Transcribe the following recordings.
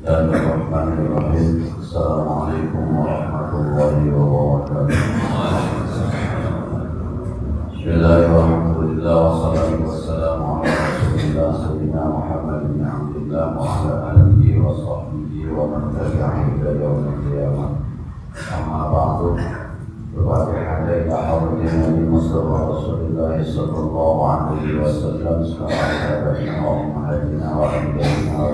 Bismillahirrahmanirrahim. Assalamualaikum warahmatullahi wabarakatuh. Bismillahirrahmanirrahim. Wassalatu wassalamu ala rasulillah sayyidina Muhammad bin Abdillah wa ala alihi wa sahbihi wa man tabi'ahu ila yaumil qiyamah. Amma ba'du. Al-Fatihah ila hadratin Nabi Mustafa Rasulullah sallallahu alaihi wasallam. Assalamualaikum warahmatullahi wabarakatuh.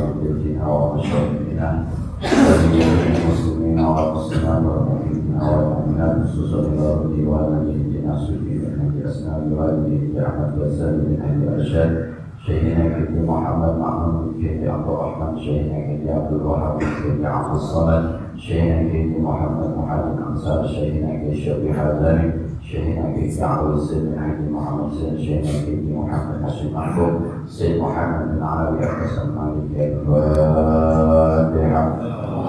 ومشاهدنا وجميع المسلمين والمسلمات والمؤمنين والمؤمنات خصوصا الى ربي ونبينا سيدنا حسنا بوالدي احمد وسالم بن حي الارشاد شيخنا كيدي محمد محمود كيدي عبد الرحمن شيخنا كيدي عبد الوهاب كيدي عبد الصمد شيخنا كيدي محمد انصار شيخنا كيدي شفيع حزامي شيخنا كيدي عبد السيد بن حي محمد سيد شيخنا كيدي محمد حسن محبوب سيد محمد بن عربي حسن مالك الفاتحة.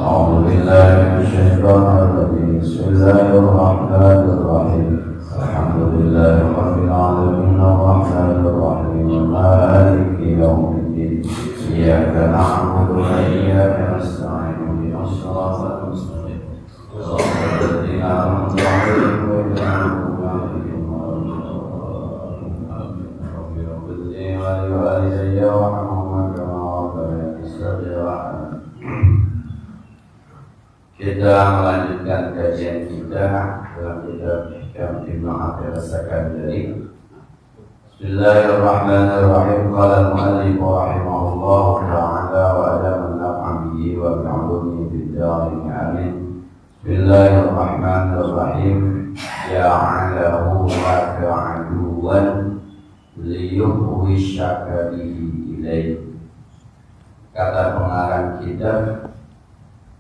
أعوذ بالله من الشيطان الرجيم. بسم الله الرحمن الرحيم. الحمد لله رب العالمين الرحمن الرحيم مالك يوم الدين إياك نعبد وإياك نستعين اهدنا الصراط المستقيم صراط الذين أنعمت عليهم غير المغضوب عليهم ولا الضالين. رب اغفر لي ولوالدي وارحمهما كما ربياني صغيرا. Kita melanjutkan kajian kita dalam kitab Hikam Ibnu Athir As-Sakandari. Bismillahirrahmanirrahim. Qala al-mu'allif rahimahullah ta'ala wa adaman naf'amihi wa bi'ulumihi bid-darin amin. Bismillahirrahmanirrahim. Ja'alahu laka aduwan liyuhwishaka bihi ilaih. Kata pengarang kitab,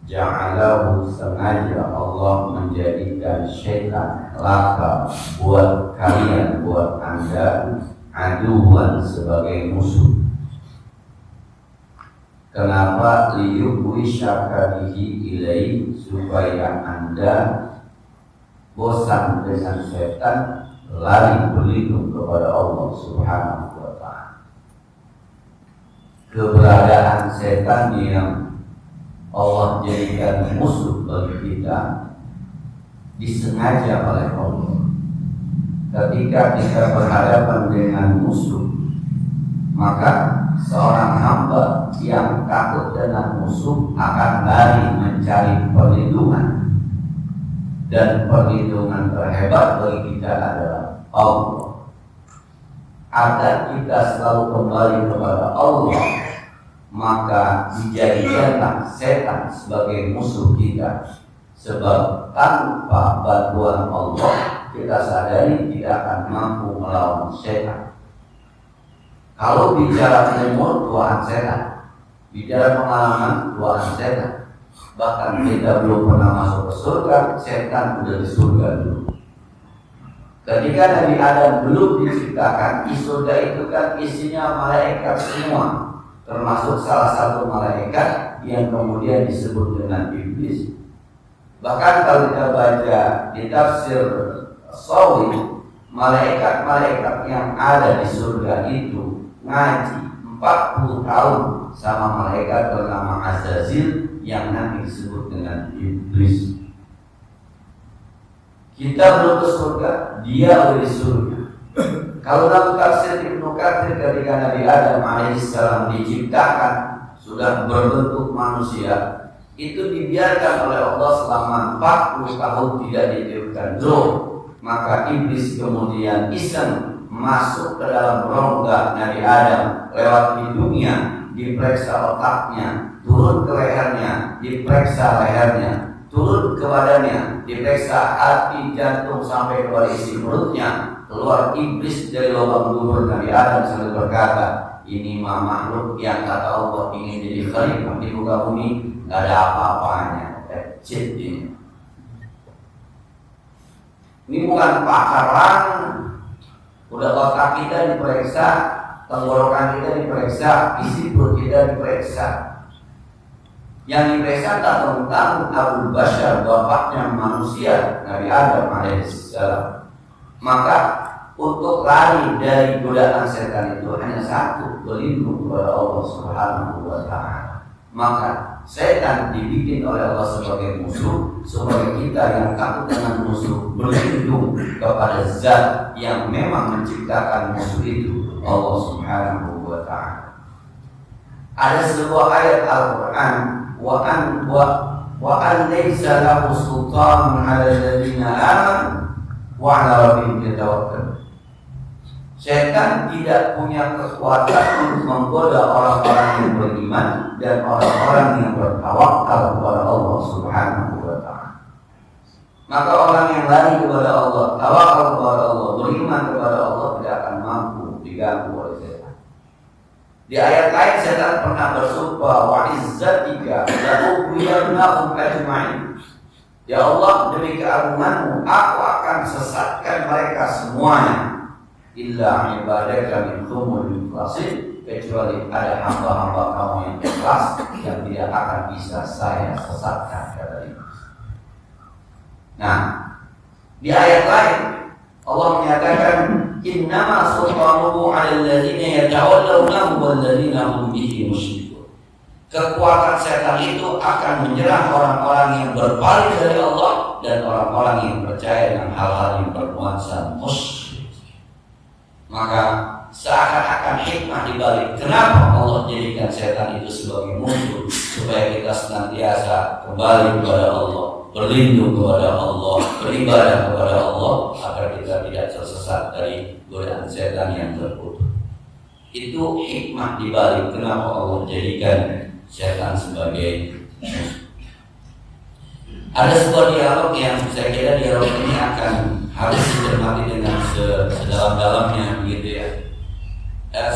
Ja'alahu sengaja Allah menjadikan syaitan laka buat kalian, buat anda, aduan sebagai musuh. Kenapa? Liyuhwishaka bihi ilaih, supaya anda bosan dengan setan, lari berlindung kepada Allah Subhanahu wa ta'ala. Keberadaan setan yang Allah jadikan musuh bagi kita disengaja oleh Allah. Ketika kita berhadapan dengan musuh, maka seorang hamba yang takut dengan musuh akan lari mencari perlindungan, dan perlindungan terhebat bagi kita adalah Allah. Agar kita selalu kembali kepada Allah, maka dijadikanlah setan sebagai musuh kita. Sebab tanpa bantuan Allah, kita sadari tidak akan mampu melawan setan. Kalau bicara umur, tuaan setan. Bicara pengalaman, tuaan setan. Bahkan kita belum pernah masuk ke surga, setan sudah di surga dulu. Ketika Nabi Adam belum diciptakan, di surga itu kan isinya malaikat semua, termasuk salah satu malaikat yang kemudian disebut dengan iblis. Bahkan kalau kita baca di tafsir Sawi, malaikat-malaikat yang ada di surga itu ngaji 40 tahun sama malaikat bernama Azazil yang nanti disebut dengan iblis. Kita belum ke surga, dia di surga. Kalau dalam tafsir Ibnu Katsir, ketika Nabi Adam alaihissalam diciptakan sudah berbentuk manusia, itu dibiarkan oleh Allah selama 40 tahun tidak ditiupkan roh. Maka iblis kemudian iseng masuk ke dalam rongga Nabi Adam lewat hidungnya, diperiksa otaknya, turun ke lehernya, diperiksa lehernya, turun ke badannya, diperiksa hati, jantung sampai kepada isi perutnya. Keluar iblis dari lubang dubur Nabi Adam sambil berkata, ini mah makhluk yang kata Allah ingin jadi khalifah di muka bumi, gak ada apa-apanya. Cip ini. Ini bukan pakaran. Udah otak kita diperiksa, tenggorokan kita diperiksa, isi perut kita diperiksa. Yang diperiksa tak tentang Abu Bashar, bapaknya manusia, Nabi Adam alaihissalam. Maka untuk lari dari godaan setan itu hanya satu, berlindung kepada Allah Subhanahu wa ta'ala. Maka setan dibikin oleh Allah sebagai musuh supaya kita yang takut dengan musuh berlindung kepada zat yang memang menciptakan musuh itu, Allah Subhanahu wa ta'ala. Ada sebuah ayat Al-Quran, wa an laysa lahu sultanun 'ala alladziina aamanu wa 'ala rabbihim yatawakkalun. Setan tidak punya kekuatan untuk menggoda orang-orang yang beriman dan orang-orang yang bertawakal kepada Allah Subhanahu wa ta'ala. Maka orang yang lari kepada Allah, tawakal kepada Allah, beriman kepada Allah tidak akan mampu diganggu oleh setan. Di ayat lain setan pernah bersumpah, wa izzatika la ughwiyannahum ajma'in. Ya Allah, demi keagunganmu aku akan sesatkan mereka semuanya. Illa ibadaka minhumul mukhlasin, kecuali ada hamba-hamba kamu yang ikhlas yang tidak akan bisa saya sesatkan, kata Iblis. Nah, di ayat lain Allah menyatakan innama sultanuhu 'alal ladzina yatawallawnahu wal ladzina hum bihi musyrikun. Kekuatan setan itu akan menyerang orang-orang yang berpaling dari Allah dan orang-orang yang percaya dengan hal-hal yang bernuansa musyrik. Maka seakan-akan hikmah dibalik kenapa Allah jadikan setan itu sebagai musuh, supaya kita senantiasa kembali kepada Allah, berlindung kepada Allah, beribadah kepada Allah, agar kita tidak tersesat dari godaan setan yang terkutuk. Itu hikmah dibalik kenapa Allah jadikan setan sebagai musuh. Ada sebuah dialog yang saya kira dialog ini akan harus dicermati dengan sedalam-dalamnya, begitu ya.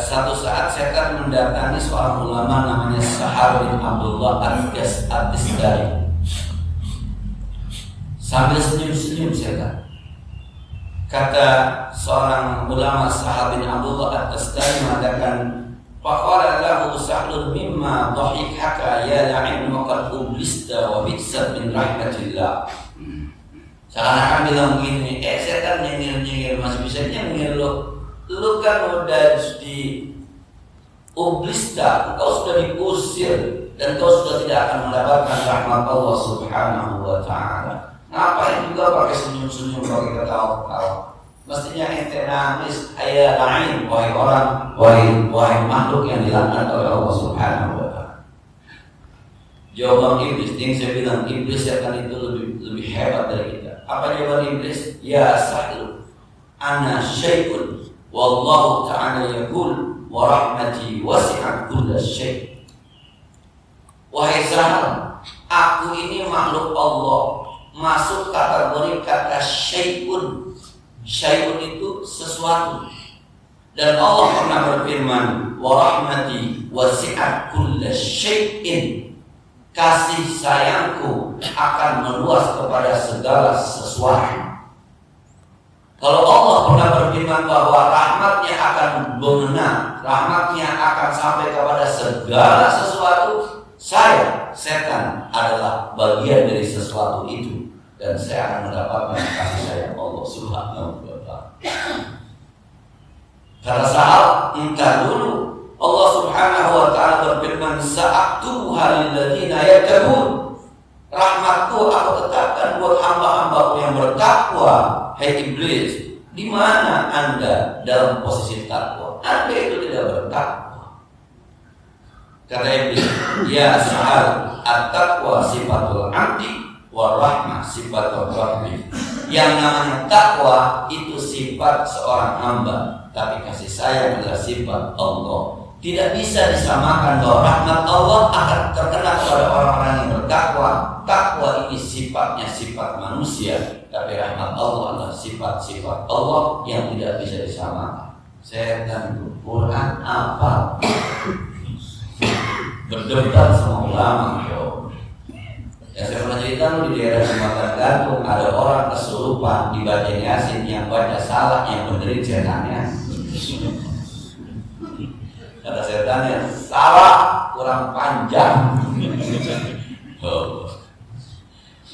Satu saat setan mendatangi seorang ulama namanya Sahal bin Abdullah At-Tastari. Sambil senyum-senyum setan. Kata seorang ulama Sahal bin Abdullah At-Tastari mengatakan, faqala lahu Sahlun mimma dhahikaka ya la'in wa qad ublista wa bi'sat min rahmatillah. Seakan-akan bilang begini, setan nyengir-nyengir, masih bisa nyengir lo. Lu kan udah di ublista, engkau sudah diusir dan kau sudah tidak akan mendapatkan rahmat Allah Subhanahu wa ta'ala. Ngapain juga pakai senyum-senyum, pakai ketawa-ketawa? Mestinya ente nangis, ayat lain, wahai orang, wahai makhluk yang dilaknat oleh Allah Subhanahu wa ta'ala. Jawaban iblis, yang saya bilang iblis setan itu lebih hebat dari kita. Apa jawaban iblis? Ya Sahlu, ana syai'un wallahu ta'ala yaqul wa rahmati wasi'at kulla syai'. Wahai Sahal, aku ini makhluk Allah, masuk kategori kata syai'un. Syai'un itu sesuatu. Dan Allah pernah berfirman, wa rahmati wasi'at kulla syai'in. Kasih sayangku akan meluas kepada segala sesuatu. Kalau Allah pernah berfirman bahwa rahmatnya akan mengenal, rahmatnya akan sampai kepada segala sesuatu, saya, setan, adalah bagian dari sesuatu itu, dan saya akan mendapatkan kasih sayang Allah Subhanahu wa ta'ala. Kata Sahal, entah dulu Allah Subhanahu wa ta'ala berfirman, sa'aktubuha lilladzina yattaqun. Rahmatku aku tetapkan buat hamba-hambaku yang bertakwa. Hai iblis, di mana Anda dalam posisi takwa? Anda itu tidak bertakwa. Kata iblis, ya Sa'al, at-taqwa sifatul 'abdi wa rahmah sifatul rabbi. Yang namanya takwa itu sifat seorang hamba, tapi kasih sayang adalah sifat Allah. Tidak bisa disamakan bahwa rahmat Allah akan terkena kepada orang-orang yang bertakwa. Takwa ini sifatnya sifat manusia, tapi rahmat Allah adalah sifat-sifat Allah yang tidak bisa disamakan. Setan itu Quran apa? Berdebat sama ulama. Ya, saya pernah cerita di daerah Jembatan Gantung ada orang kesurupan dibaca Yasin, yang baca salah, yang benerin setannya. Kata setannya, salah, kurang panjang.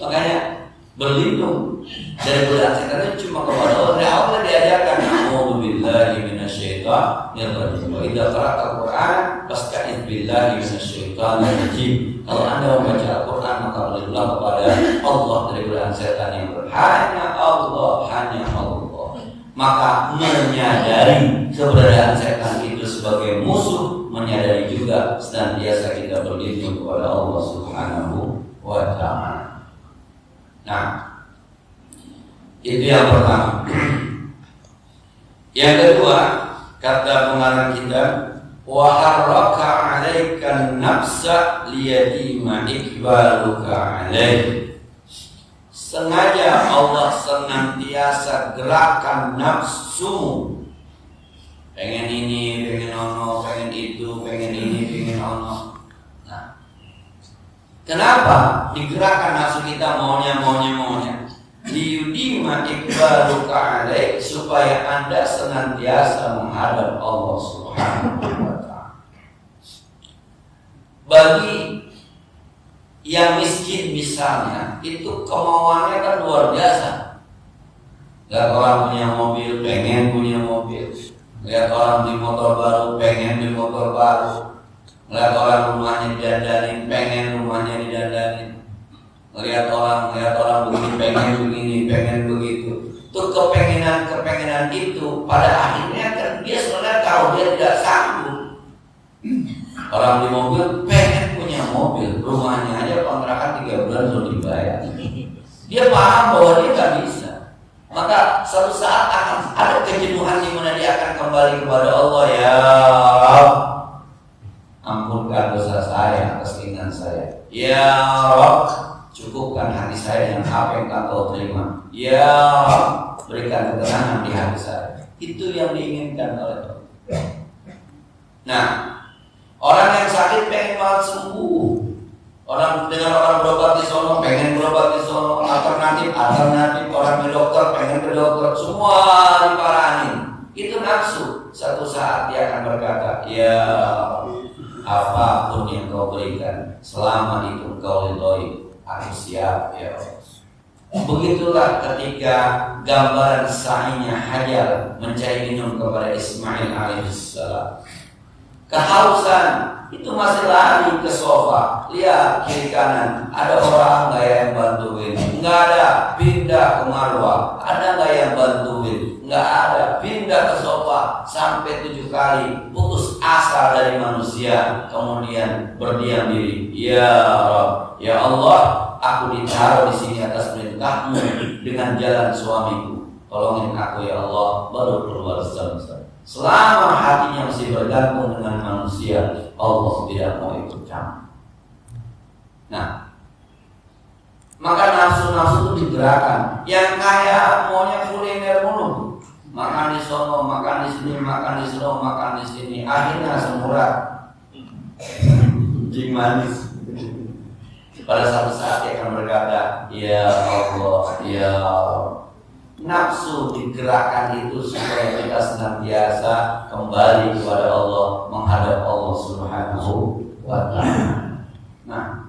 Makanya berlindung dari godaan setan itu cuma kepada Allah. Dari awal diajarkan, a'udzubillahi minasyaitonir rajim. Wa idza qara'tal Qur'an fasta'idz billahi minasyaitonir rajim. Kalau Anda membaca Al-Qur'an maka berdoa kepada Allah dari godaan setan yang hanya Allah, hanya Allah. Maka menyadari keberadaan setan itu sebagai musuh, menyadari juga senantiasa kita berlindung kepada Allah Subhanahu wa ta'ala. Nah, itu yang pertama. Yang kedua, kata pengarang kita, wa harraka 'alaikan nafsa liyadima ikbaluka 'alaih. Sengaja Allah senantiasa gerakan nafsu. Pengen ini, pengen ono, pengen itu, pengen ini, pengen ono. Nah, kenapa digerakkan nafsu kita maunya? Liyudima ikbaluka 'alaih, supaya Anda senantiasa menghadap Allah Subhanahu wa ta'ala. Bagi yang miskin misalnya, itu kemauannya kan luar biasa. Lihat orang punya mobil, pengen punya mobil. Lihat orang beli motor baru, pengen beli motor baru. Lihat orang rumahnya didandanin, pengen rumahnya didandanin. Lihat orang begini, pengen begitu. Tuh kepengenan itu pada akhirnya kan dia sebenarnya tahu dia tidak sanggup. Orang di mobil pengen punya mobil, rumahnya aja kontrakan 3 bulan belum dibayar. Dia paham bahwa dia nggak bisa. Maka suatu saat akan ada kejenuhan di mana dia akan kembali kepada Allah. Ya Rabb, ampunkan dosa saya, kesalahan saya. Ya Rabb, cukupkan hati saya dengan apa yang Engkau terima. Ya Rabb, berikan ketenangan di hati saya. Itu yang diinginkan oleh Allah. Nah, orang yang sakit pengen banget sembuh. Orang berobat di sono pengen berobat di sono. Alternatif. Orang ke dokter pengen ke dokter. Semua diparahin. Itu nafsu. Satu saat dia akan berkata, ya apapun yang Kau berikan, selama itu Kau ridhoi, aku siap ya Allah. Begitulah ketika gambaran sa'inya Hajar mencari minum kepada Ismail alaihissalam. Kehausan itu masih lari ke sofa. Lihat kiri kanan, ada orang nggak yang bantuin? Nggak ada. Pindah ke Marwah, ada nggak yang bantuin? Nggak ada. Pindah ke sofa sampai 7 kali. Putus asa dari manusia, kemudian berdiam diri. Ya Rabb, ya Allah, aku ditaruh di sini atas perintahmu dengan jalan suamiku. Tolongin aku ya Allah. Baru keluar Zam-Zam. Selama hatinya masih bergantung dengan manusia, Allah tidak mau ikut campur. Nah, maka nafsu-nafsu itu digerakkan. Yang kaya maunya kuliner mulu, makan di sono, makan di sini, makan di sono, makan di sini. Akhirnya asam urat, kencing manis. Pada satu saat dia akan berkata, ya Allah, ya Allah. Nafsu digerakkan itu supaya kita senantiasa kembali kepada Allah, menghadap Allah Subhanahu wa ta'ala. Nah,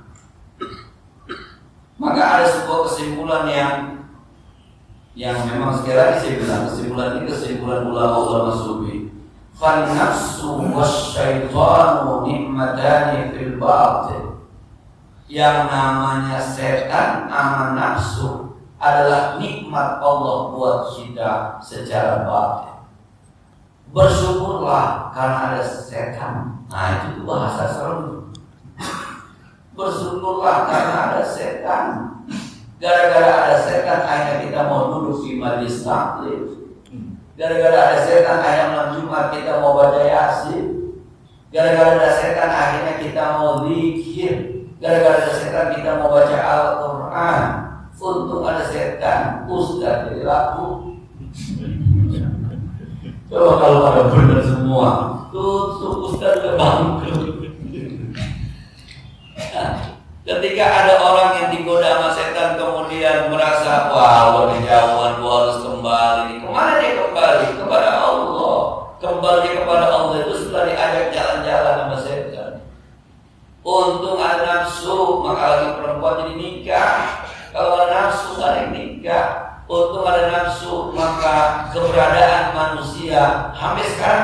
maka ada sebuah kesimpulan yang memang sekali lagi saya bilang, kesimpulan ini kesimpulan ulama sufi. Fan nafsu wasyaitanu ni'matani fil batin. Yang namanya setan sama nafsu adalah nikmat Allah buat kita secara batin. Bersyukurlah karena ada setan. Nah, itu bahasa serem. Bersyukurlah karena ada setan. Gara-gara ada setan akhirnya kita mau duduk di majelis taklim. Gara-gara ada setan akhirnya malam Jumat kita mau baca Yasin. Gara-gara ada setan akhirnya kita mau zikir. Gara-gara ada setan kita mau baca Al-Quran. Untung ada setan, ustaz jadi laku. Coba kalau ada benar semua, tutup ustaz udah bangkrut. Nah, ketika ada orang yang digoda sama setan kemudian merasa, wah udah kejauhan, gua harus kembali. Kemana dia kembali? Kepada Allah. Kembali kepada Allah itu setelah diajak jalan-jalan sama setan. Untung ada nafsu, maka lagi perempuan jadi nikah. Kalau ada nafsu nggak ada nikah. Untung ada nafsu, maka keberadaan manusia sampai sekarang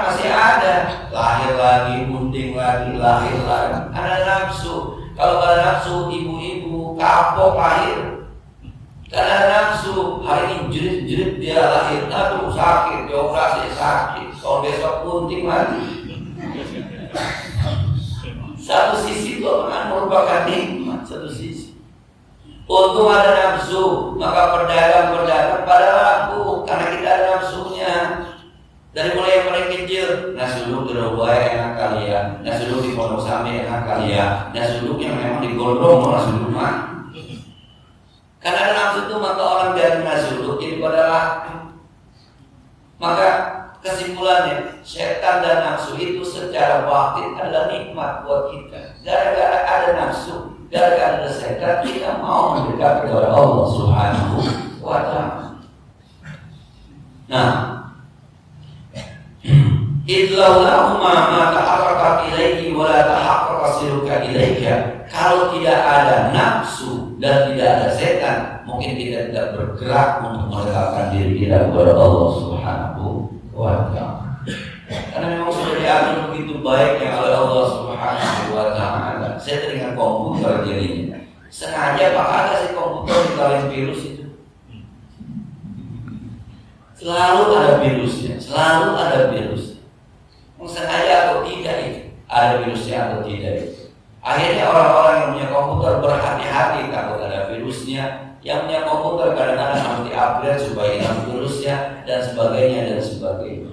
lagi, bunting lagi, lahir lagi. Ada nafsu. Kalau ada nafsu, ibu-ibu kapok lahir. Karena ada nafsu, hari ini jerit-jerit dia lahir, aduh sakit, dioperasi sakit. Kalau besok bunting lagi. Satu sisi itu merupakan nikmat, satu sisi. Untung ada nafsu, maka pedagang-pedagang pada laku karena kita ada nafsunya. Dari mulai yang paling kecil, nasi uduk di Rawai enak kali ya, nasi uduk di Pondok Sami enak kali ya, nasi uduk yang memang di Gondrong nasi uduk mah. Karena ada nafsu itu maka orang dari nasi uduk jadi pada laku. Maka kesimpulannya, setan dan nafsu itu secara batin adalah nikmat buat kita. Gara-gara ada nafsu, gara-gara ada setan, kita mau mendekat kepada Allah Subhanahu wa Ta'ala. Nah, idlaulahuma ma taharraka ilaihi wa la taharraka siruka ilaika. Kalau tidak ada nafsu dan tidak ada setan, mungkin kita tidak bergerak untuk mendekatkan diri kita kepada Allah Subhanahu wa Ta'ala. Karena memang sudah diatur begitu baiknya oleh Allah Subhanahu wa Ta'ala. Saya teringat komputer jadinya. Sengaja apa ada sih komputer dikalahin virus itu? Selalu ada virusnya, selalu ada virus. Sengaja atau tidak itu, ada virusnya atau tidak itu. Akhirnya orang-orang yang punya komputer berhati-hati takut ada virusnya. Yang punya komputer kadang-kadang harus di-upgrade supaya hilang virusnya dan sebagainya dan sebagainya.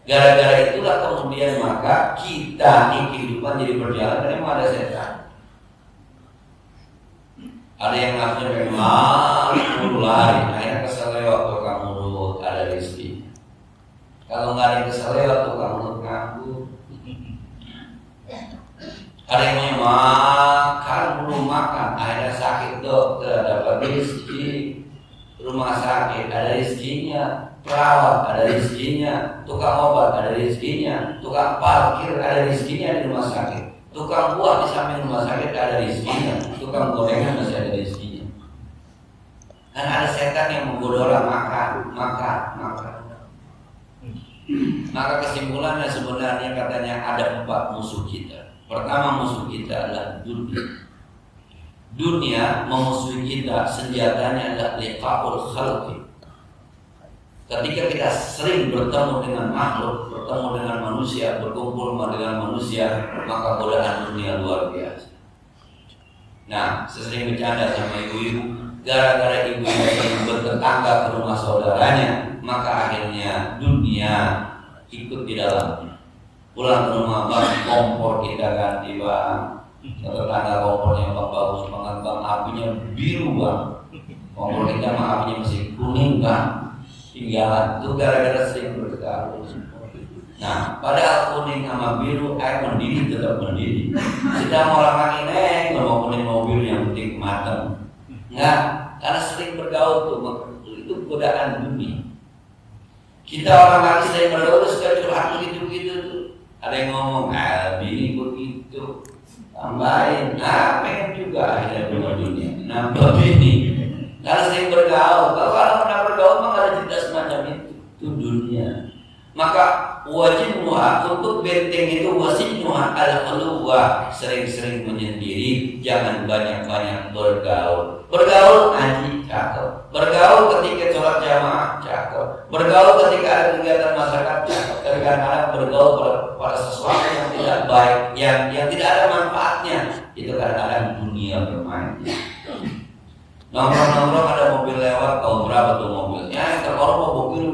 Gara-gara itulah kemudian maka kita nih kehidupan jadi berjalan karena memang ada setan. Ada yang nafsunya memang lari, akhirnya keselewat tukang mulut, ada rezeki. Kalau nggak ada yang keselewat tukang mulut ngaku. Ada yang mau makan belum makan, akhirnya sakit dokter, dapat rezeki. Rumah sakit ada rezekinya, perawat ada rezekinya, tukang obat ada rezekinya, tukang parkir ada rezekinya di rumah sakit. Tukang buah di samping rumah sakit ada rezekinya, tukang gorengan masih ada rezekinya. Karena ada setan yang menggoda orang makan. Maka kesimpulannya sebenarnya katanya ada 4 musuh kita. Pertama musuh kita adalah dunia. Dunia memusuhi kita, senjatanya adalah liqa'ul khalqi. Ketika kita sering bertemu dengan makhluk, bertemu dengan manusia, berkumpul dengan manusia, maka godaan dunia luar biasa. Nah, saya sering bercanda sama ibu-ibu, gara-gara ibu-ibu sering bertetangga ke rumah saudaranya, maka akhirnya dunia ikut di dalamnya. Pulang ke rumah, bang, kompor kita ganti bang. Tetangga kompornya bang bagus banget bang, apinya biru bang. Kompor kita mah apinya masih kuning bang. Tinggalan itu gara-gara sering bergaul. Nah, padahal kuning sama biru air mendidih tetap mendidih. Sedang orang lagi mau kuning mau biru yang penting matang. Enggak, karena sering bergaul tuh itu godaan dunia. Kita orang lagi sering bergaul suka curhat gitu-gitu tuh. Ada yang ngomong, bini begitu. Tambahin, pengen juga akhirnya punya dunia. Nambah bini. Karena sering bergaul. Kalau pernah bergaul mah ada cerita semacam itu dunia. Maka wajib untuk benteng itu wajib al-khuluwah, sering-sering menyendiri, jangan banyak-banyak bergaul. Bergaul ngaji cakep, bergaul ketika sholat jamaah cakep, bergaul ketika ada kegiatan masyarakat cakep. Tapi kadang-kadang bergaul pada sesuatu yang tidak baik, yang tidak ada manfaatnya, itu kadang-kadang dunia bermain. Nongkrong-nongkrong ada mobil lewat, tahu berapa tuh mobilnya? Kalau mau mobilnya,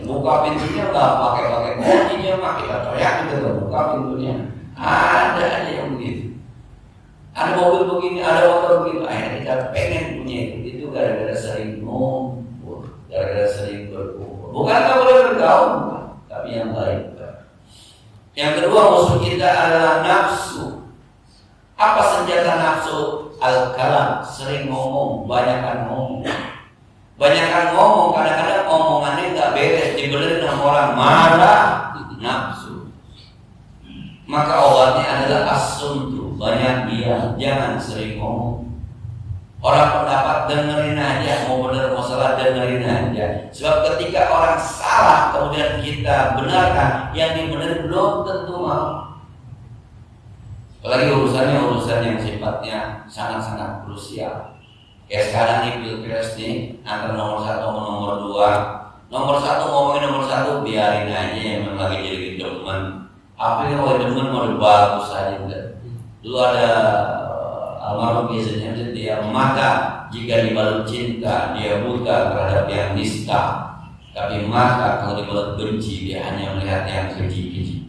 buka pintunya nggak pakai kuncinya, mak kita teriak gitu, buka pintunya. Ada aja yang begitu. Ada mobil begini, ada motor begitu. Akhirnya kita pengen punya itu gara-gara sering ngumpul, gara-gara sering berkumpul. Bukan nggak boleh bergaul, tapi yang baik. Yang kedua musuh kita adalah nafsu. Apa senjata nafsu? Al-kalam, sering ngomong, banyakan ngomong. Banyakan ngomong, kadang-kadang omongannya nggak beres, dibeliin sama orang marah, nafsu. Maka obatnya adalah as-sumtu, banyak diam, jangan sering ngomong. Orang pendapat dengerin aja, mau benar mau salah dengerin aja. Sebab ketika orang salah kemudian kita benarkan, yang dibenerin belum tentu mau. apalagi urusan yang sifatnya sangat-sangat krusial. Kayak sekarang nih pilpres nih antara nomor 1 sama nomor 2. Nomor 1 ngomongin nomor 1 biarin aja, yang lagi jadi demen. Apa yang kalau demen mau bagus aja enggak. Dulu ada almarhum biasanya dia, maka jika dibalut cinta dia buta terhadap yang nista, tapi maka kalau dibalut benci dia hanya melihat yang keji-keji.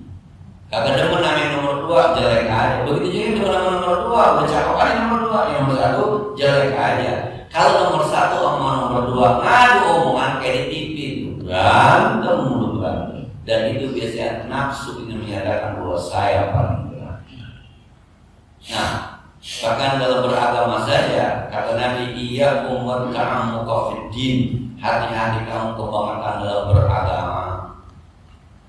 Kagak demen namanya nomor 2 jelek aja. Begitu juga dengan nomor 2 udah cakep aja nomor 2, yang nomor 1 jelek aja. Kalau nomor 1 sama nomor 2 ngadu omongan kayak di TV itu berantem mulu berantem. Dan itu biasanya nafsu ingin menyatakan bahwa saya paling benar. Nah, bahkan dalam beragama saja kata Nabi, iyyakum wa ta'ammuqa fiddin, hati-hati kamu kebangetan dalam beragama.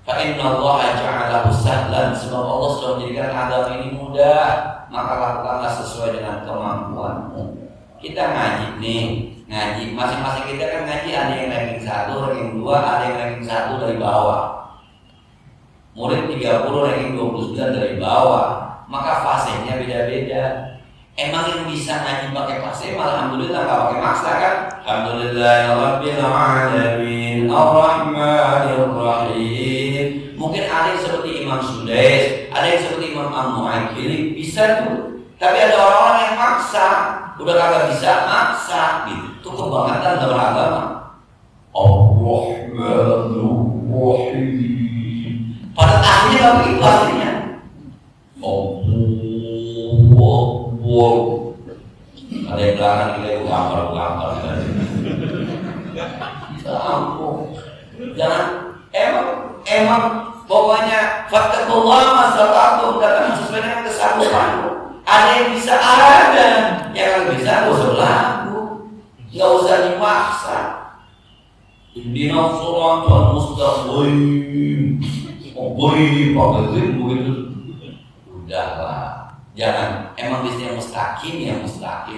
Fa innallaha ja'alahu sahlan, sebab Allah sudah menjadikan agama ini mudah, maka lakukanlah sesuai dengan kemampuanmu. Kita ngaji nih, ngaji masing-masing kita kan ngaji, ada yang ranking 1, ranking 2, ada yang ranking 1 dari bawah. Murid 30, ranking 29 dari bawah. Maka fasenya beda-beda. Emang yang bisa ngaji pakai fase, alhamdulillah nggak pakai maksa kan? Alhamdulillahirabbil alamin, arrahmanir rahim. Mungkin ada yang seperti Imam Sudais, ada yang seperti Imam Al-Mu'akkili, bisa tuh. Tapi ada orang-orang yang maksa, udah kagak bisa maksa gitu. Itu kebangetan dalam agama. Ar-Rahmanur Rahim. Pada akhirnya nggak begitu aslinya. Ada yang belakang kita itu gambar. Jangan emang pokoknya fattakullah mastata'tum, katakan sesuai dengan kesanggupan. Ada yang bisa, ada yang bisa nggak usah berlaku, nggak usah dipaksa. Ihdina shiratal mustaqim. Pakai begitu. Udahlah, jangan. Emang bisnya mustaqim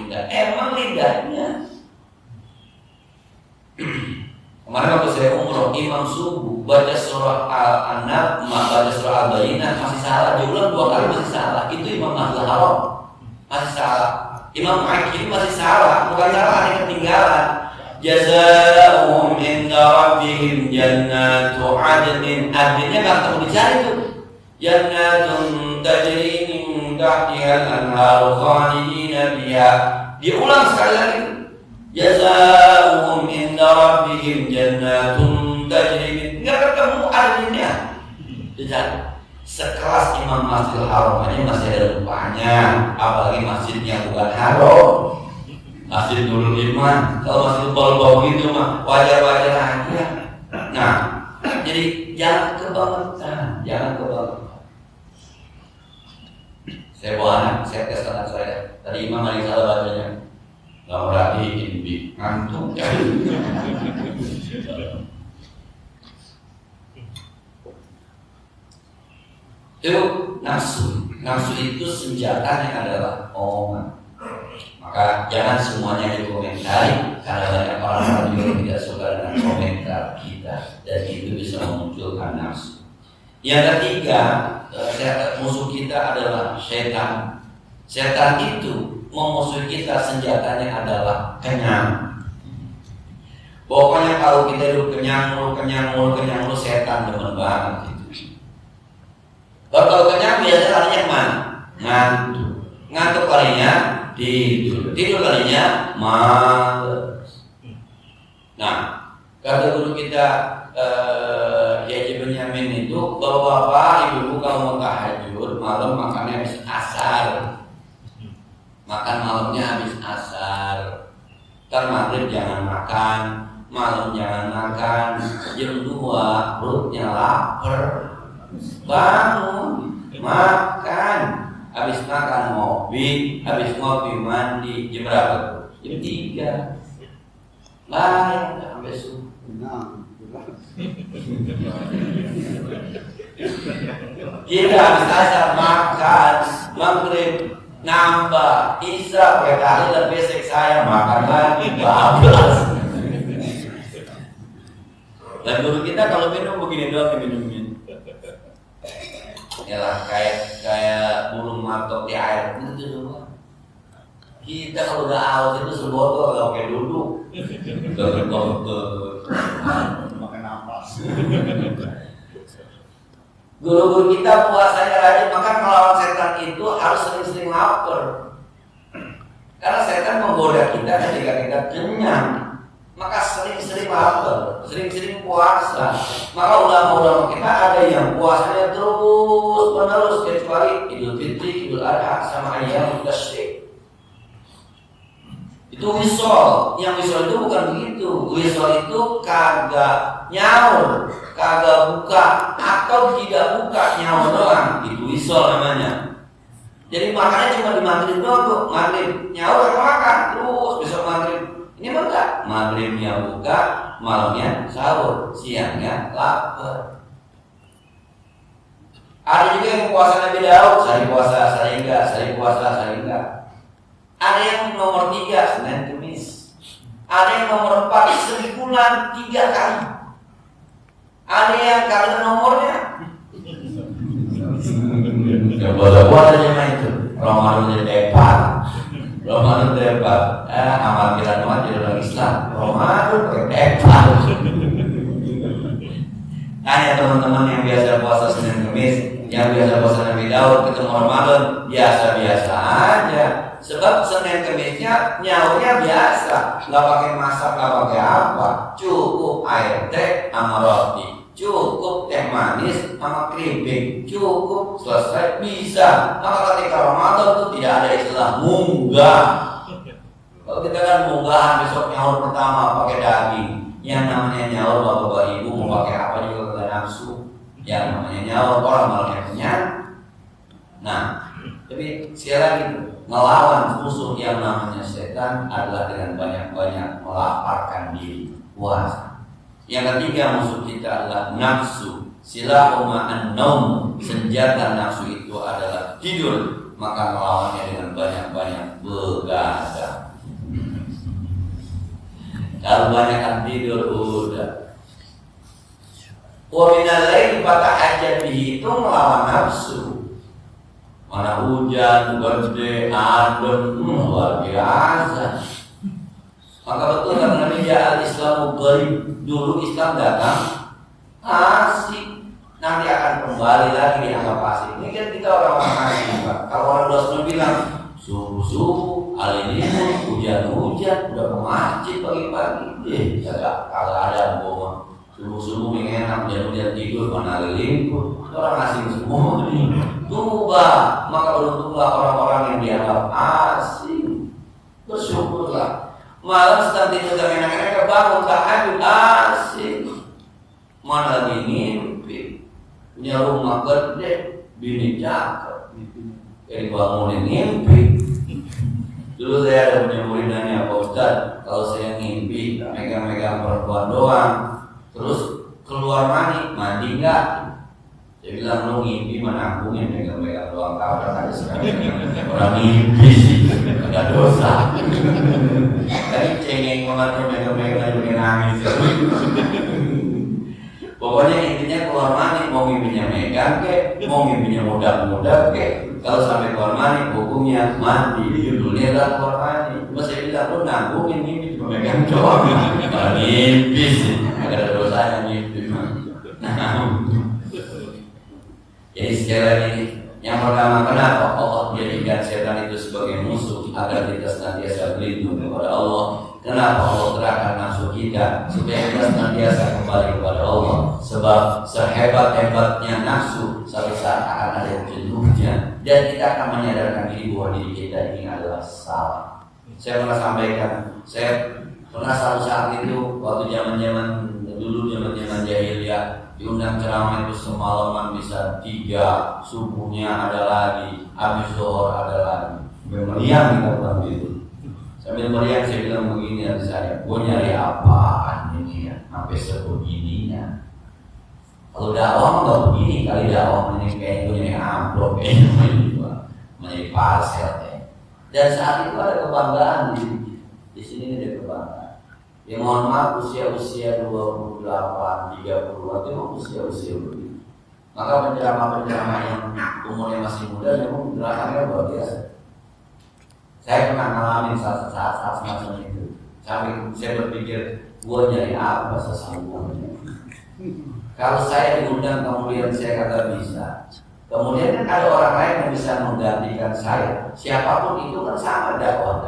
dan emang lidahnya. Kemarin waktu saya umroh, imam subuh baca surah Al-An'am, baca surah Al-Bayyinah masih salah, diulang 2 kali masih salah. Itu Imam Masjidil Haram masih salah. Imam Mu'akkili masih salah, bukan salah, ada yang ketinggalan. Jazaa'uhum inda rabbihim jannatu 'adnin. Adnnya enggak tahu dicari tuh. Jannatun tajri min tahtiha al-anharu khalidina fiha. Diulang sekali lagi. Jazaa'uhum inda rabbihim jannatun tajri min. Enggak ketemu adnnya. Dicari. Sekelas Imam Masjidil Haram aja masih ada lupanya, apalagi masjidnya bukan haram. Masjid Nurul Iman, kalau masih bau-bau gitu mah wajar-wajar aja. Nah, jadi jangan kebangetan. Saya bawa anak, saya tes anak saya. Tadi Imam lagi salah bacanya. Gak merhatiin, ngantuk ya. Itu nafsu itu senjatanya adalah omongan. Maka jangan semuanya dikomentari, karena banyak orang juga tidak suka dengan komentar kita, dan itu bisa memunculkan nafsu. Yang ketiga, musuh kita adalah setan. Setan itu memusuhi kita, senjatanya adalah kenyang. Pokoknya kalau kita hidup kenyang mulu, setan demen banget itu. Kalau kenyang biasanya larinya kemana? Ngantuk larinya tidur kalinya males. Nah, kata guru kita Kiai Benyamin itu, bapak-bapak, ibu-ibu kalau mau tahajud malam makannya habis asar. Makan malamnya habis asar. Ntar maghrib jangan makan, malam jangan makan. Jam 2 perutnya lapar, bangun makan. Habis makan ngopi, habis ngopi mandi. Jam berapa? Jam 3. Lain sampai subuh. Kita habis asar makan, maghrib nambah, isya pakai tahlil, besek saya makan lagi, bablas. Dan guru kita kalau minum begini doang diminumin. Yalah kayak burung matok di air itu semua. Kita kalau udah aus itu sebotol nggak pakai duduk, makan nafas. Guru-guru kita puasanya rajin, maka melawan setan itu harus sering-sering lapar. Karena setan menggoda kita ketika kita kenyang. Maka sering-sering lapar, sering-sering puasa. Maka ulama-ulama kita ada yang puasanya terus menerus kecuali Idul Fitri, Idul Adha, sama Ayyamut Tasyrik. Itu wisol. Yang wisol itu bukan begitu. Wisol itu kagak nyaur, kagak buka atau tidak buka nyaur doang. Itu wisol namanya. Jadi makannya cuma di maghrib doang tuh. Maghrib nyaur atau makan terus besok maghrib. Ini mah enggak. Maghribnya buka, malamnya sahur, siangnya lapar. Ada juga yang puasa Nabi Daud, saya puasa, saya enggak, saya puasa, saya enggak. Ada yang nomor 3, Senin Kemis. Ada yang nomor 4, sebulan 3 kali. Ada yang kagak nomornya. Ya buat aja mah itu. Ramadan jadi depan. Ramadan depan. Amal kita doang jadi orang Islam. Ramadan depan. Tanya teman-teman yang biasa puasa Senin Kemis, yang biasa puasa Nabi Daud, ketemu Ramadan biasa-biasa aja. Sebab Senin Kemisnya nyaurnya biasa, nggak pakai masak, nggak pakai apa, cukup air teh sama roti, cukup teh manis sama keripik, cukup selesai bisa. Maka ketika Ramadan itu tidak ada istilah munggah. Kalau kita kan munggahan besok nyaur pertama pakai daging, yang namanya nyaur bapak ibu mau pakai apa juga nggak nafsu. Yang namanya nyaur orang malah kenyang. Nah, tapi sekali lagi melawan musuh yang namanya setan adalah dengan banyak-banyak melaparkan diri, puasa. Yang ketiga musuh kita adalah nafsu. Silahuma an-naum, senjata nafsu itu adalah tidur, maka melawannya dengan banyak-banyak begadang. Kalau banyak tidur udah. Wa minal laili fatahajjat bihi, itu melawan nafsu. Mana hujan, gede, adem, luar biasa. Maka betul kan Nabi al-Islamu gharib. Dulu Islam datang asik, nanti akan kembali lagi dianggap asik. Ini kan kita orang-orang asik, Pak. Kalau orang dosen bilang subuh-subuh, ini hujan-hujan, udah ke masjid pagi-pagi. Jaga kalau ada bohong. Subuh-subuh yang enak, hujan-hujan tidur, mana limpur. Orang asing semua nih. Tuba, maka beruntunglah orang-orang yang dianggap asing. Bersyukurlah. Malam sedang tidur dan enak-enak bangun tahajud asing. Mana lagi mimpi, punya rumah gede, bini cakep. Jadi bangunin mimpi. Dulu saya ada punya murid nanya, Pak Ustadz, kalau saya ngimpi megang-megang perempuan doang, terus keluar mandi enggak? Saya bilang lu ngimpi menanggung yang megang-megang doang, kau ada sekarang orang ngimpi sih, ada dosa. Tadi cengeng banget megang-megang aja bikin nangis. Pokoknya intinya keluar mandi, mau mimpinya megang ke, mau mimpinya mudah-mudah ke. Kalau sampai keluar mandi, hukumnya mandi, judulnya adalah keluar mandi. Cuma saya bilang lu nanggungin mimpi cuma megang doang, ngimpi sih, ada dosanya mimpi. Jadi sekali lagi, yang pertama kenapa Allah menjadikan setan itu sebagai musuh agar kita senantiasa berlindung kepada Allah. Kenapa Allah gerakan nafsu kita supaya kita senantiasa kembali kepada Allah. Sebab sehebat-hebatnya nafsu suatu saat akan ada jenuhnya dan kita akan menyadarkan diri bahwa diri kita ini adalah salah. Saya pernah sampaikan, saya pernah satu saat itu waktu zaman-zaman dulu, zaman-zaman jahiliyah, diundang ceramah itu semalaman bisa 3, subuhnya ada lagi, habis zuhur ada lagi. Meriang kita bilang gitu. Sambil meriang saya bilang begini dari saya, gue nyari apaan ini ya, sampai sebegininya. Kalau dakwah nggak begini, kali dakwah ini kayak gue nyari amplop, nyari parcel ya. Dan saat itu ada kebanggaan di sini ada kebanggaan. Ya mohon maaf usia-usia 28, 30 itu usia-usia begitu. Maka penceramah-penceramah yang umurnya masih muda memang gerakannya luar biasa. Saya pernah ngalamin saat semacam itu. Sampai saya berpikir, gua nyari apa sesungguhnya. Kalau saya diundang kemudian saya kata bisa. Kemudian kan ada orang lain yang bisa menggantikan saya. Siapapun itu kan sama dakwah.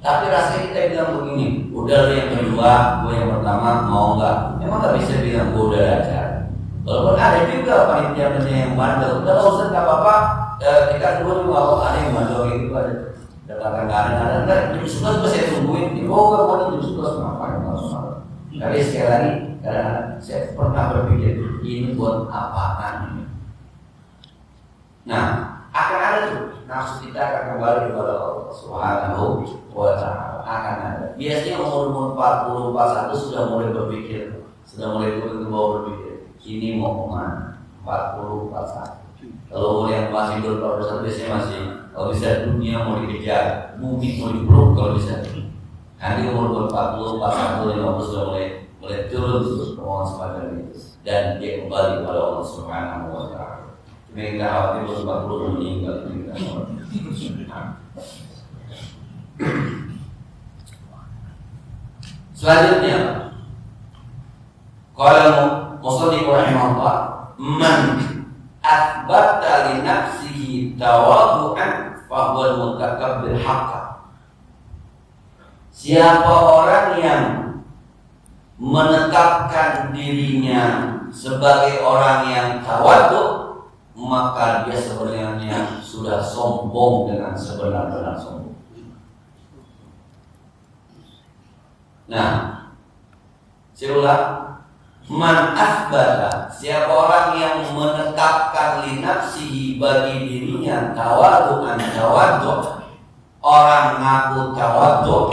Tapi rasanya kita bilang begini, udah lu yang kedua, gue yang pertama, mau nggak? Emang nggak bisa bilang gue udah aja. Walaupun ada juga panitia yang bandel. Udah Ustaz nggak apa-apa, kita dua juga ada yang bandel gitu ada. Kadang-kadang jam 11 gue saya tungguin, oh jam 11 ngapain masalah. Tapi sekali lagi, kadang-kadang saya pernah berpikir ini buat apaan ini. Nah, akan ada tuh nafsu kita akan kembali kepada Allah Subhanahu wa Ta'ala, akan ada. Biasanya umur 40, 41 sudah mulai berpikir, sudah mulai turun ke bawah berpikir, ini mau kemana? 40, 41. Kalau umur yang masih berproses biasanya masih, kalau bisa dunia mau dikejar, bumi mau dipeluk kalau bisa. Nanti umur 40, 41, 50 sudah mulai turun omongan semacam itu, dan dia kembali kepada Allah Subhanahu wa Ta'ala. Mereka khawatir 40 meninggal. Selanjutnya, kalau Musannif rahimahullah, man athbata li nafsihi tawadhu'an fa huwa al-mutakabbir haqqan. Siapa orang yang menetapkan dirinya sebagai orang yang tawadhu, maka dia sebenarnya sudah sombong dengan sebenar-benar sombong. Nah, saya ulang, man asbata, siapa orang yang menetapkan li nafsihi bagi dirinya tawadhu'an tawadhu', orang ngaku tawadhu'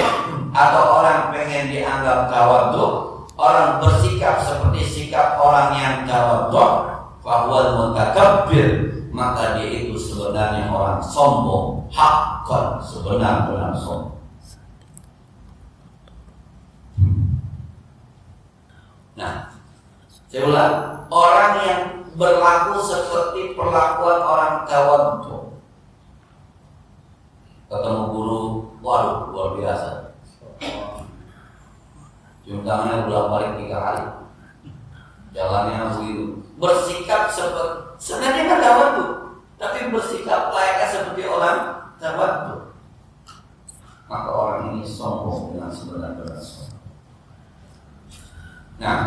atau orang pengen dianggap tawadhu', orang bersikap seperti sikap orang yang tawadhu', fahuwal mutakabbir, maka dia itu sebenarnya orang sombong, haqqan, sebenar-benar sombong. Nah, saya ulang, orang yang berlaku seperti perlakuan orang tawadhu. Ketemu guru, waduh luar biasa. Cium tangannya bolak-balik 3 kali. Jalannya begitu. Bersikap seperti sebenarnya kan tawadhu, tapi bersikap layaknya seperti orang tawadhu. Maka orang ini sombong dengan sebenar-benar sombong. Nah,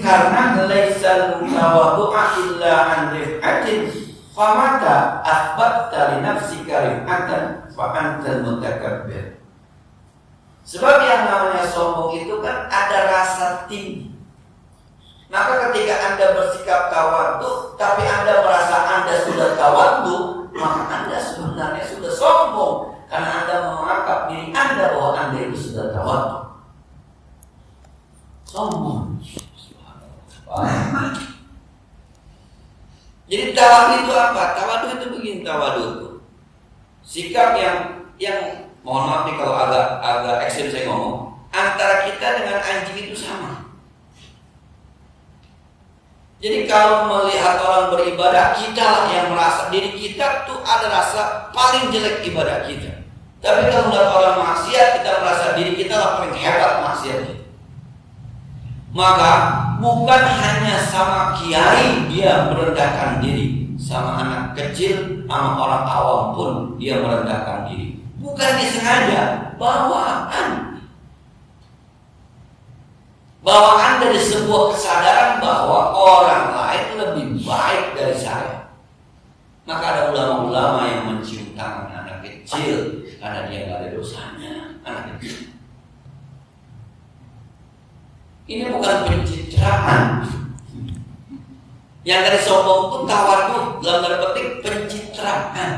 karena laisa tawadhu'a illa an rif'atin, famata athbatta li nafsika rif'atan fa antal mutakabbir. Sebab yang namanya sombong itu kan ada rasa tinggi. Maka ketika Anda bersikap tawadhu, tapi Anda merasa Anda sudah tawadhu, maka Anda sebenarnya sudah sombong, karena Anda menganggap diri Anda bahwa Anda itu sudah tawadhu. Sombong. Jadi tawadhu itu apa? Tawadhu itu begini, tawadhu itu sikap yang mohon maaf nih kalau agak ekstrim saya ngomong, antara kita dengan anjing itu sama. Jadi kalau melihat orang beribadah, kita lah yang merasa diri kita tuh ada rasa paling jelek ibadah kita. Tapi kalau melihat orang maksiat, kita merasa diri kita lah paling hebat maksiat kita. Maka bukan hanya sama kiai dia merendahkan diri, sama anak kecil, sama orang awam pun dia merendahkan diri. Bukan disengaja, bawaan dari sebuah kesadaran bahwa orang lain lebih baik dari saya. Maka ada ulama-ulama yang mencium tangan anak kecil karena dia nggak ada dosanya, anak kecil. Ini bukan pencitraan. Yang dari sombong itu tawadhu, dalam tanda petik pencitraan.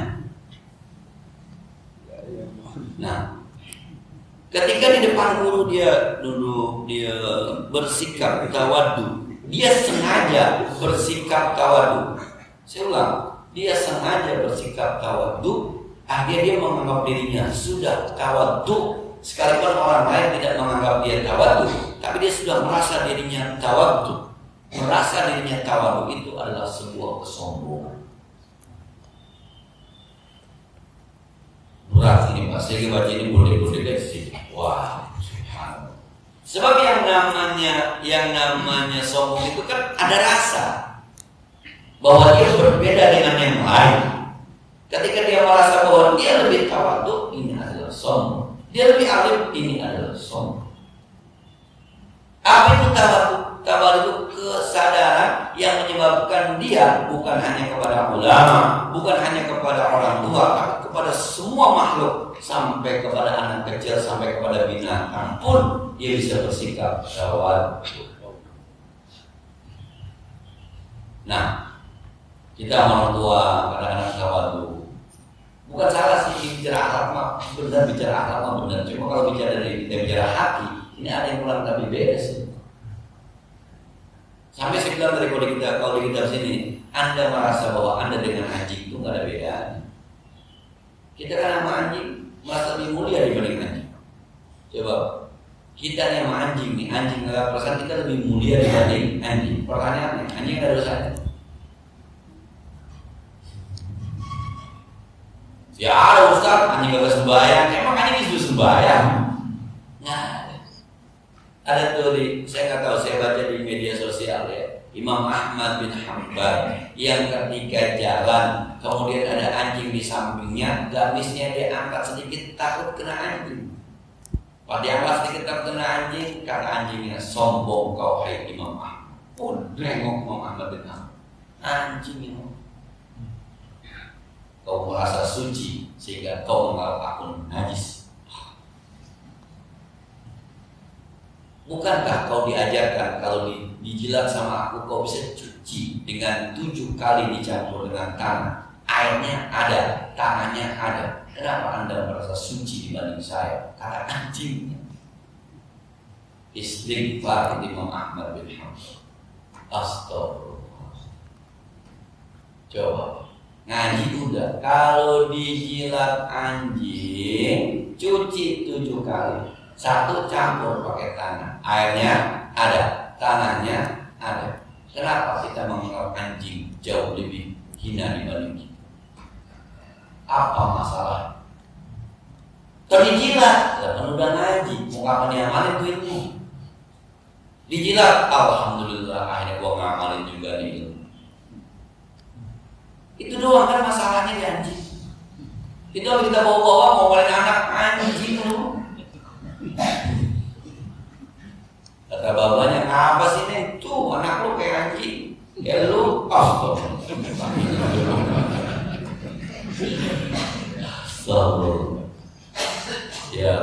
Nah, ketika di depan guru dia duduk, dia bersikap tawadhu, dia sengaja bersikap tawadhu. Saya ulang, dia sengaja bersikap tawadhu, akhirnya dia menganggap dirinya sudah tawadhu, sekalipun orang lain tidak menganggap dia tawadhu, tapi dia sudah merasa dirinya tawadhu. merasa dirinya tawadu itu adalah sebuah kesombongan. Berat ini Pak, saya baca ini boleh sih. Wah, subhanallah. Sebab yang namanya sombong itu kan ada rasa bahwa dia berbeda dengan yang lain. Ketika dia merasa bahwa dia lebih tawadu, ini adalah sombong. Dia lebih alim, ini adalah sombong. Apa itu tawadu? Tawadu itu kesadaran yang menyebabkan dia bukan hanya kepada ulama, bukan hanya kepada orang tua, tapi kepada semua makhluk, sampai kepada anak kecil, sampai kepada binatang pun dia bisa bersikap tawadu. Nah, kita orang tua kadang-kadang tawadu. Bukan salah sih bicara akhlak mah, benar bicara akhlak mah benar. Cuma kalau bicara dari kita bicara hati, ini ada yang kurang lebih beda sih. Sampai saya bilang dari kalau di kitab sini, Anda merasa bahwa Anda dengan anjing itu nggak ada bedanya. Kita kan sama anjing merasa lebih mulia dibanding anjing. Coba kita nih sama anjing nih, anjing nggak perasaan kita lebih mulia dibanding anjing. Pertanyaannya, anjing nggak ada dosanya? Ya ada Ustaz, anjing gak sembahyang. Emang anjing itu sembahyang? Nah, ada tuh saya nggak tahu, saya baca di media sosial ya, Imam Ahmad bin Hanbal yang ketika jalan kemudian ada anjing di sampingnya, gamisnya dia angkat sedikit takut kena anjing. Pas diangkat sedikit takut kena anjing, kata anjingnya, sombong kau hai Imam Ahmad. Pun nengok Imam Ahmad bin Hanbal, anjing ini. Kau merasa suci sehingga kau menganggap aku najis. Bukankah kau diajarkan kalau dijilat sama aku kau bisa cuci dengan 7 kali dicampur dengan tanah, airnya ada, tangannya ada. Kenapa Anda merasa suci dibanding saya? Kata anjingnya. Istighfar Imam Ahmad bin Hanbal. Astagfirullah. Coba ngaji udah, kalau dijilat anjing cuci 7 kali, 1 campur pakai tanah, airnya ada, tanahnya ada. Kenapa kita menganggap anjing jauh lebih hina dibanding kita? Apa masalah? Terdijilat, ya kan udah ngaji, mau kapan diamalin tuh ilmu? Dijilat, alhamdulillah akhirnya gua ngamalin juga nih ilmu. Itu doang kan masalahnya di anjing. Itu kalau kita bawa-bawa mau balik anak anjing lu. Kata bapaknya, apa sih nih? Tuh anak lu kayak anjing. Ya lu, ya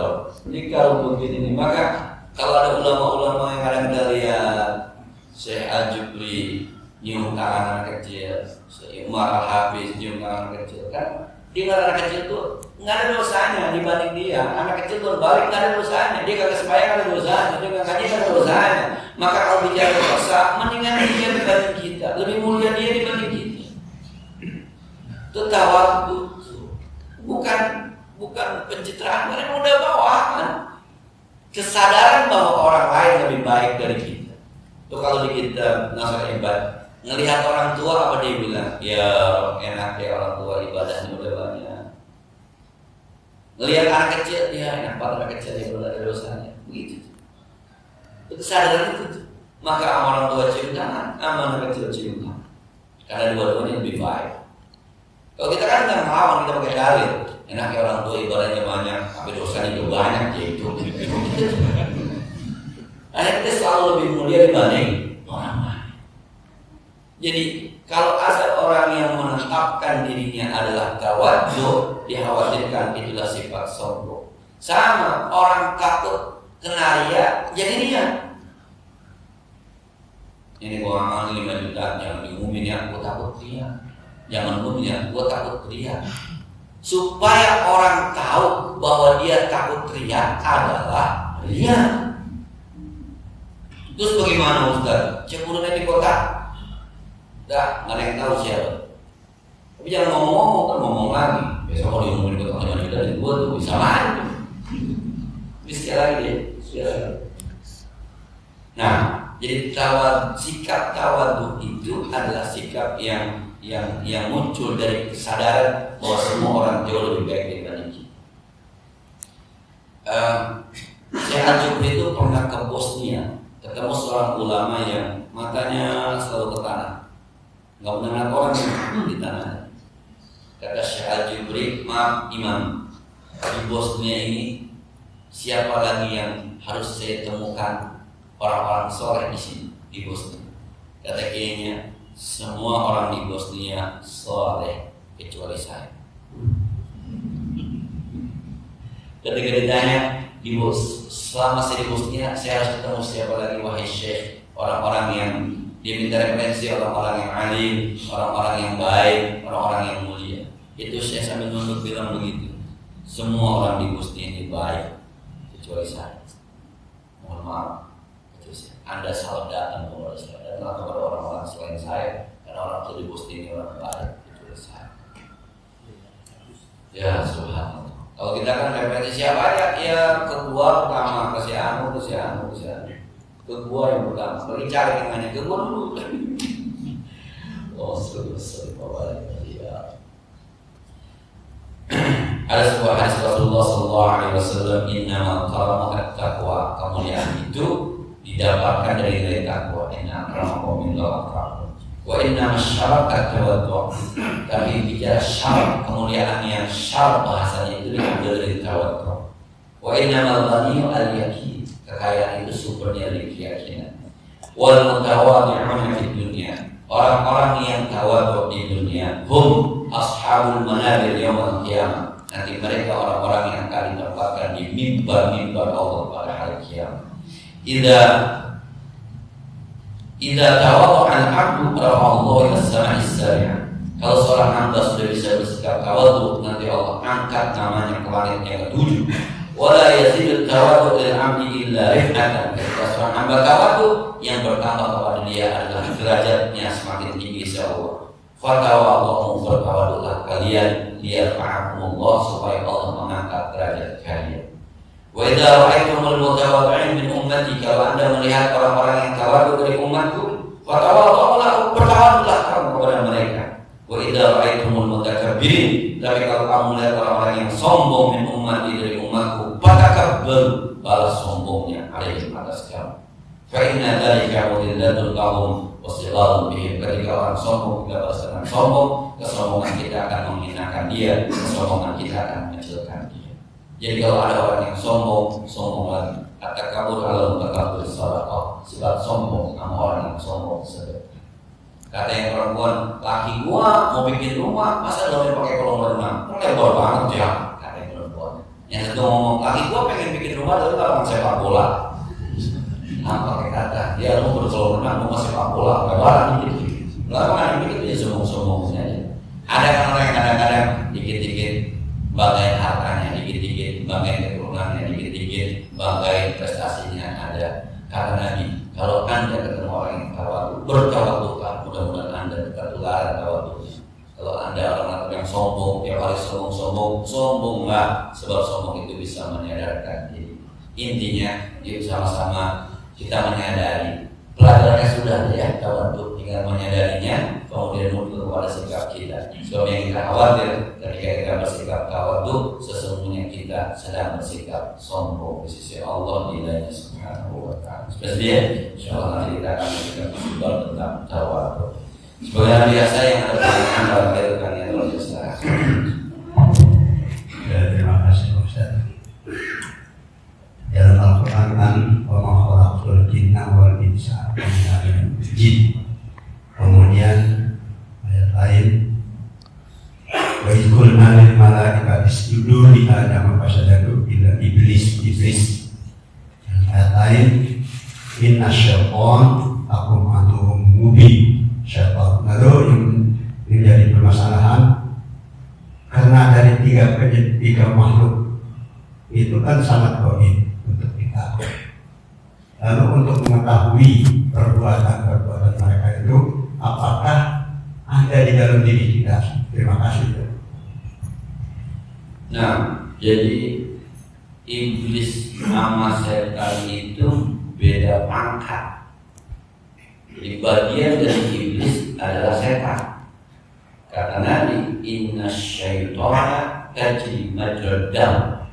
ini kalau begini nih, maka kalau ada ulama-ulama yang kadang kita lihat, Syekh Al-Jubri nyium tangan anak kecil, Umar Al-Hafiz nyium tangan anak kecil, kan dia anak kecil tuh nggak ada dosanya dibanding dia. Anak kecil tuh balik nggak ada dosanya, dia kagak sembahyang nggak ada dosanya, dia nggak ngaji nggak ada dosanya. Maka kalau bicara dosa, mendingan dia dibanding kita, lebih mulia dia dibanding kita. Itu tawadu, bukan pencitraan, mereka udah bawahan kesadaran bahwa orang lain lebih baik dari kita. Itu kalau di kita Nasr Ibad ngelihat orang tua, apa dia bilang? Ya enak ya orang tua, ibadahnya udah banyak. Ngelihat anak kecil, ya enak banget anak kecil yang udah ada dosanya. Begitu. Itu kesadaran itu. Maka sama orang tua cium tangan, sama anak kecil cium tangan. Karena dua-duanya lebih baik. Kalau kita kan nggak ngelawan, kita pakai dalil. Enak ya orang tua ibadahnya banyak, tapi dosanya juga banyak, yaitu. Akhirnya kita selalu lebih mulia dibanding orang lain. Jadi kalau ada orang yang menetapkan dirinya adalah tawadhu, dikhawatirkan itulah sifat sombong. Sama orang takut kena riya, jadi riya. Ini gua amal 5 juta, jangan diumumin ya, gua takut riya. Jangan umumin ya, gua takut riya. Supaya orang tahu bahwa dia takut riya adalah riya. Terus bagaimana Ustaz? Cemburuan di kota? Nggak ada yang tahu siapa. Tapi jangan ngomong-ngomong, kan ngomong lagi. Besok kalau diomongin ke teman-teman kita dari gua tuh bisa lagi. Tapi sekali lagi deh, sekali lagi. Nah, Jadi sikap tawadhu itu adalah sikap yang muncul dari kesadaran bahwa semua orang jauh lebih baik daripada kita. Syekh Al-Jubri itu pernah ke Bosnia, ketemu seorang ulama yang matanya selalu ke tanah, nggak pernah ngeliat orang di tanah. Kata Syekh Al-Jubri, maaf Imam, di Bosnia ini siapa lagi yang harus saya temukan orang-orang soleh di sini di Bosnia? Kata kayaknya semua orang di Bosnia soleh kecuali saya. Ketika ditanya selama saya di Bosnia, saya harus ketemu siapa lagi wahai Syekh? Orang-orang yang dia minta referensi, orang-orang yang alim, orang-orang yang baik, orang-orang yang mulia. Itu saya sambil nunduk bilang begitu. Semua orang di Bosnia ini baik kecuali saya. Mohon maaf, Anda salah datang kepada saya, datang kepada orang-orang selain saya, karena orang itu di Bosnia ini orang baik kecuali saya. Ya subhanallah. Kalau kita kan referensi siapa ya kedua pertama, ke si Anu. Kedua yang pertama, bagi cari yang mana kedua dulu. Oh sorry ya. Ada sebuah hadis Rasulullah SAW, innamal karamu at-taqwa, kemuliaan itu didapatkan dari takwa. Inna akramakum indallahi atqakum. Wa inna masyarat at-tawaddu. Tapi bicara syarat kemuliaan yang syarat bahasanya itu diambil dari tawaddu. Wa innamal ghaniyyu al-yaqin. Kekayaan itu sumbernya dari keyakinan. Wal mutawaddi'una fid dunya. Orang-orang yang tawaddu di dunia, hum ashabul manabir yaumil qiyamah. Nanti mereka orang-orang yang akan ditempatkan di mimbar-mimbar Allah pada hari kiamat. Idza tawadda'a al-'abdu rafa'allahu ila as-sama'i as-sabi'ah. Kalau seorang hamba sudah bisa bersikap tawadhu, nanti Allah angkat namanya ke langit yang ketujuh. Wala yazidu tawadhu lil 'abdi illa rif'atan. Ketika seorang hamba tawadhu, yang bertambah kepada dia adalah derajatnya semakin tinggi insya Allah. Fatawadhu, bertawadhulah kalian liyarfa'akumullah, supaya Allah mengangkat derajat kalian. Wa idza ra'aytumul mutawaddi'in min ummati, kalau Anda melihat orang-orang yang tawadhu dari umatku, fatawadhu'lah, bertawadhulah kamu kepada mereka. Wa idza ra'aytumul mutakabbirin, tapi kalau kamu melihat orang-orang yang sombong min ummati dari umatku, fatakabbaru, balas sombongnya alaihim atas kamu. Fa inna dzalika mudhillatul qawm wasillalun bihim. Ketika orang sombong, kita balas dengan sombong, kesombongan kita akan menghinakan dia, kesombongan kita akan mengecilkan dia. Jadi kalau ada orang yang sombong lagi. Kata kabur kalau berkabur sadaqah, sebab sombong sama orang yang sombong sedekah. Kata yang perempuan, laki gua mau bikin rumah, masa lo pakai kolam renang? Lebar banget ya, kata yang perempuan. Yang satu ngomong, laki gua pengen bikin rumah tapi kalau sepak bola. Nah pakai kata, dia mau berkolam renang, mau sepak bola, lebaran dikit-dikit. Lalu kan dikit dia sombong-sombongnya aja. Ada kan orang yang kadang-kadang dikit-dikit banggain hartanya, dikit-dikit banggain keturunannya, dikit-dikit banggain prestasinya ada. Karena Nabi, kalau Anda ketemu orang yang tawadhu, bertawadhulah, mudah-mudahan Anda tertular tawadhunya. Kalau Anda orang yang sombong, tiap hari sombonglah, sebab sombong itu bisa menyadarkan diri. Intinya, yuk sama-sama kita menyadari. Pelajarannya sudah ya, tawadhu, tinggal menyadarinya, kemudian mundur kepada sikap kita. Sebab yang kita khawatir ketika kita bersikap tawadhu, sesungguhnya kita sedang bersikap sombong di sisi Allah nilainya subhanahu wa ta'ala. Sebenarnya insyaallah nanti kita akan bersikap berubah tentang tawadhu. Sebagai biasa yang ada pertanyaan dalam kehidupan yang luar biasa. Terima kasih Ustaz. Dalam Al-Quran kan wa ma khalaqtul jinna wal insa illa liya'budun. Kemudian ayat lain, wa idh qulna lil malaikati isjudu li Adam fasajadu illa iblis. Ayat lain, inna syaitan lakum aduwwun mubin. Syaitan. Lalu yang menjadi permasalahan, karena dari tiga makhluk itu kan sangat goib untuk kita. Lalu untuk mengetahui perbuatan mereka itu, apakah ada di dalam diri kita? Terima kasih. Nah, jadi iblis sama setan itu beda pangkat. Jadi bagian dari iblis adalah setan. Kata Nabi, inna syaitana tajri majrad dam.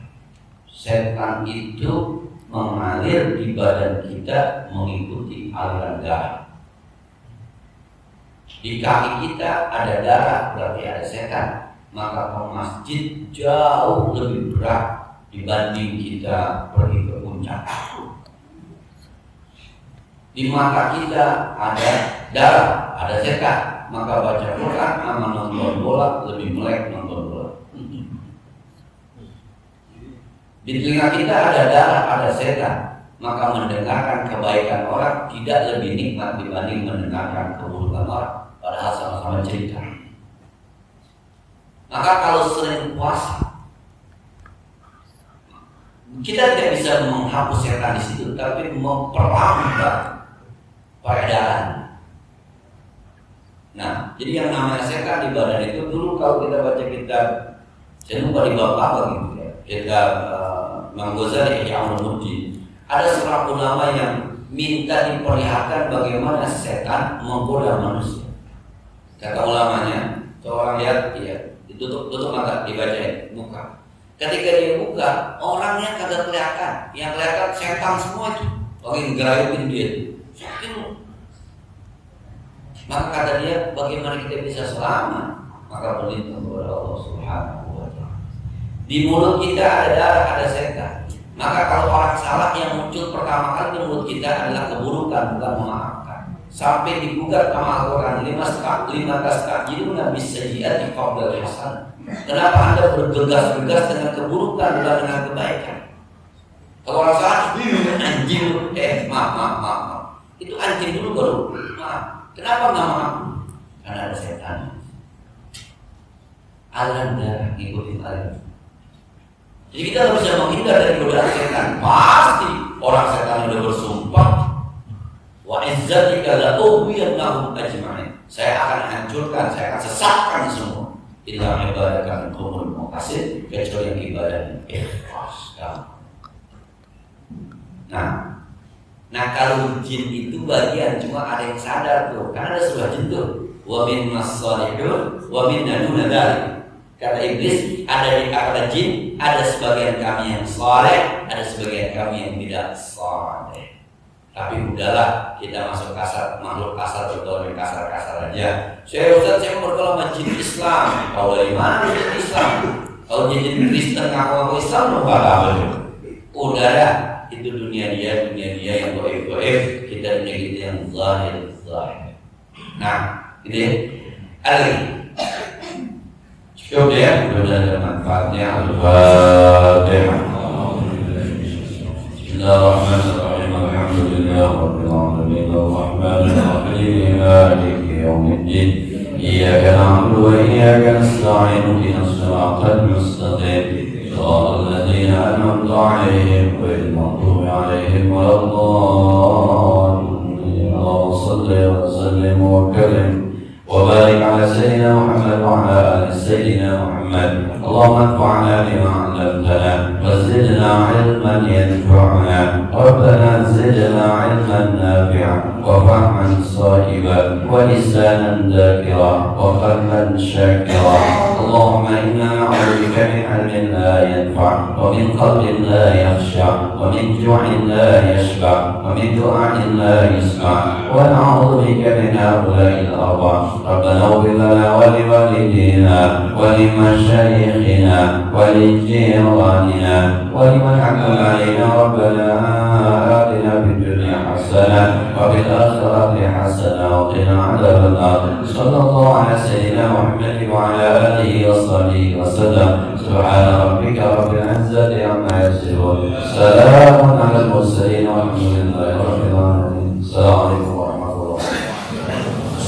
Setan itu mengalir di badan kita mengikuti aliran darah. Di kaki kita ada darah, berarti ada setan. Maka ke masjid jauh lebih berat dibanding kita pergi ke puncak. Di mata kita ada darah, ada setan. Maka baca Quran sama nonton bola lebih melek nonton bola. Di telinga kita ada darah, ada setan. Maka mendengarkan kebaikan orang tidak lebih nikmat dibanding mendengarkan keburukan orang. Padahal sama-sama cerita. Maka kalau sering puasa, kita tidak bisa menghapus setan di situ, tapi memperlambat peredaran. Nah, jadi yang namanya setan di badan itu dulu kalau kita baca kitab, saya lupa di bab apa gitu ya, kitab Imam Ghazali Ihya Ulumuddin, ada seorang ulama yang minta diperlihatkan bagaimana setan menggoda manusia. Kata ulamanya, seorang lihat ya, tutup mata, dibacain muka. Ketika dia buka, orangnya kagak kelihatan, yang kelihatan setan semua itu lagi ngerayuin dia. Maka kata dia, bagaimana kita bisa selamat? Maka berlindung kepada Allah Subhanahu wa Ta'ala. Di mulut kita ada darah, ada setan. Maka kalau orang salah yang muncul pertama kali di mulut kita adalah keburukan, bukan memaafkan. Sampai digugat sama Al-Quran 15 tajiluna bisayyi'ati qabla al-hasan. Kenapa Anda bergegas-gegas dengan keburukan bukan dengan kebaikan? Kalau orang salah, anjing, maaf. Itu anjing dulu baru maaf. Kenapa nggak maaf? Karena ada setan. Aliran darah ngikutin aliran. Jadi kita harus bisa menghindar dari godaan setan. Pasti orang setan udah bersumpah, wa izzatika la ughwiyannahum ajma'in. Saya akan hancurkan, saya akan sesatkan semua. Illa ibadaka minhumul muqtasid, kecuali yang ibadahnya ikhlas. Nah kalau jin itu bagian cuma ada yang sadar tuh, karena ada surah jin tuh. Wa min as-salihun wa min duna dzalik. Kata iblis, ada di kata jin, ada sebagian kami yang saleh, ada sebagian kami yang tidak saleh. Tapi udahlah, kita masuk kasar, makhluk kasar bergaul kasar-kasar aja. Ustaz, saya mau bergaul sama jin Islam. Tahu dari mana jin Islam? Kalau jin Kristen ngaku Islam, lupa apa? Udahlah, itu dunia dia yang goib. Kita dunia kita yang zahir. Nah, ini Ali. Cukup ya, sudah ada manfaatnya. Al-Fatihah. Bismillahirrahmanirrahim. Alhamdulillah Rabbil alamin. Ar-Rahmanir Rahim. Maliki yaumiddin. Iyyaka na'budu wa iyyaka nasta'in. Ihdinas siratal mustaqim. Siratal ladzina an'amta 'alaihim ghairil maghdubi 'alaihim waladdallin. Allahumma shalli wa sallim wa karim وبارك على سيدنا محمد وعلى آل سيدنا محمد. اللهم انفعنا بما علمتنا وزدنا علما ينفعنا. ربنا زدنا علما نافعا وفهما صائبا ولسانا ذاكرا وقلبا شاكرا. اللهم إنا نعوذ بك من علم لا ينفع ومن قلب لا يخشع ومن جوع لا يشبع ومن دعاء لا يسمع ونعوذ بك من هؤلاء الأربع. ربنا اغفر لنا ولوالدينا ولمشايخنا ولجيراننا ولمن عمل علينا. ربنا آتنا في الدنيا حسنة وفي الآخرة حسنة وقنا عذاب النار. صلى الله على سيدنا محمد وعلى آله وصحبه وسلم. سبحان ربك رب العزة عما يصفون. سلام على المرسلين والحمد لله.